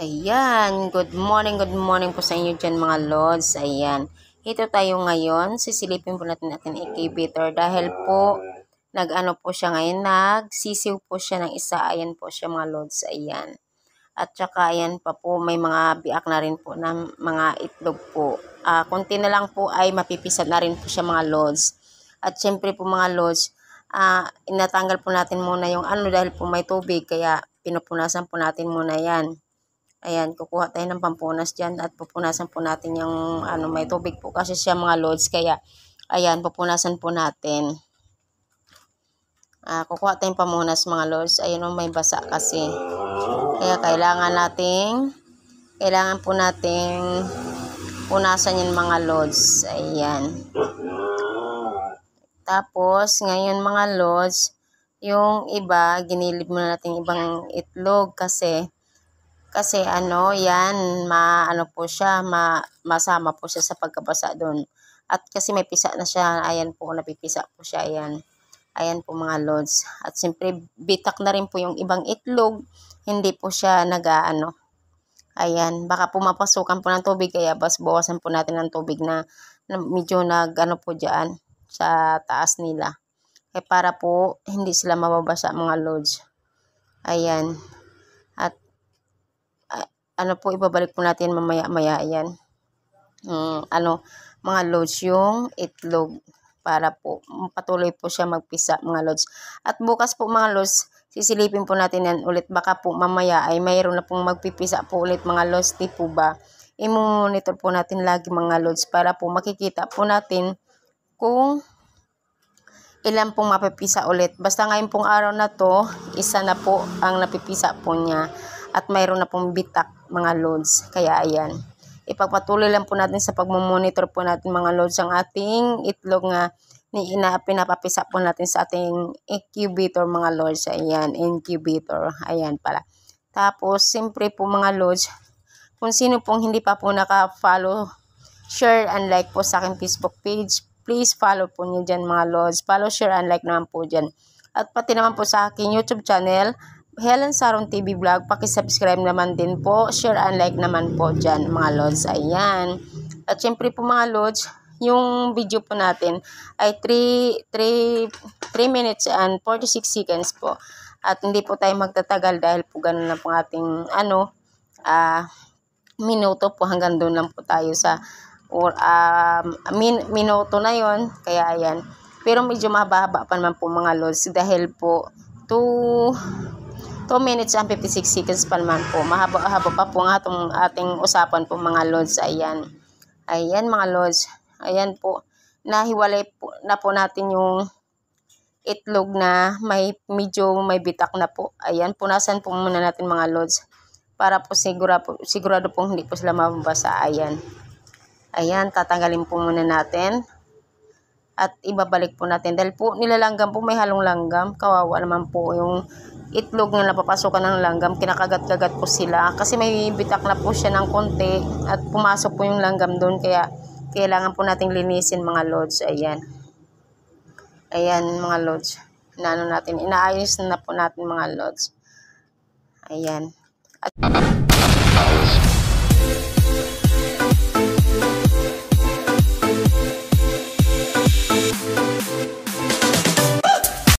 Ayan, good morning po sa inyo dyan mga Lods. Ayan, ito tayo ngayon, sisilipin po natin incubator dahil po, nag-ano po siya ngayon, nagsisiw po siya ng isa. Ayan po siya mga Lods, ayan. At saka ayan pa po, may mga biak na rin po na mga itlog po. Kunti na lang po ay mapipisat na rin po siya mga Lods. At syempre po mga Lods, inatanggal po natin muna yung ano dahil po may tubig, kaya pinupunasan po natin muna yan. Ayan, kukuha tayo ng pampunas dyan at pupunasan po natin yung may tubig po kasi siya mga Lods. Kaya, ayan, pupunasan po natin. Kukuha tayong pamunas mga Lods. Ayan, may basa kasi. Kaya kailangan po nating punasan yung mga Lods. Ayan. Tapos, ngayon mga Lods, yung iba, ginilid muna natin ibang itlog kasi yan, po siya, masama po siya sa pagkabasa doon. At kasi may pisa na siya, ayan po, napipisa po siya, ayan. Ayan po mga Lods. At siyempre, bitak na rin po yung ibang itlog, hindi po siya ayan, baka pumapasukan po ng tubig, kaya bawasan po natin ng tubig na medyo po dyan, sa taas nila. Kaya para po, hindi sila mababasa mga Lods. Ayan. Po, ibabalik po natin mamaya-maya yan. Mga Lods, yung itlog para po patuloy po siya magpisa mga Lods. At bukas po mga Lods, sisilipin po natin yan ulit. Baka po mamaya ay mayroon na pong magpipisa po ulit mga Lods. Di po ba? I-monitor po natin lagi mga Lods para po makikita po natin kung ilan pong mapipisa ulit. Basta ngayon pong araw na to, isa na po ang napipisa po niya. At mayroon na pong bitak mga Lods. Kaya ayan. Ipagpatuloy lang po natin sa pagmumonitor po natin mga Lods ang ating itlog nga pinapapisa po natin sa ating incubator mga Lods. Ayan, incubator. Ayan pala. Tapos, siyempre po mga Lods, kung sino pong hindi pa po naka-follow, share and like po sa aking Facebook page, please follow po nyo dyan mga Lods. Follow, share, and like naman po dyan. At pati naman po sa aking YouTube channel, Helen Saron TV Vlog, pakisubscribe naman din po, share and like naman po dyan mga Lods. Ayan. At syempre po mga Lods, yung video po natin ay 3 minutes and 46 seconds po. At hindi po tayo magtatagal dahil po ganun na po ating minuto po, hanggang doon lang po tayo sa minuto na yon. Kaya ayan. Pero medyo mahaba pa naman po mga Lods dahil po 2 minutes and 56 seconds pa naman po. Mahaba-haba pa po ang ating usapan po mga Lods. Ayan. Ayan mga Lods. Ayan po. Nahiwalay po na po natin yung itlog na medyo may bitak na po. Ayan. Punasan po muna natin mga Lods. Para po sigurado po hindi po sila mababasa. Ayan. Ayan. Tatanggalin po muna natin. At ibabalik po natin. Dahil po nilalanggam po, may halong langgam. Kawawa naman po yung itlog na napapasukan ng langgam, kinakagat-kagat po sila kasi may bitak na po siya ng konti at pumasok po yung langgam doon, kaya kailangan po nating linisin mga Lods. Ayan. Ayan mga Lods. Inaayos na po natin mga Lods. Ayan. At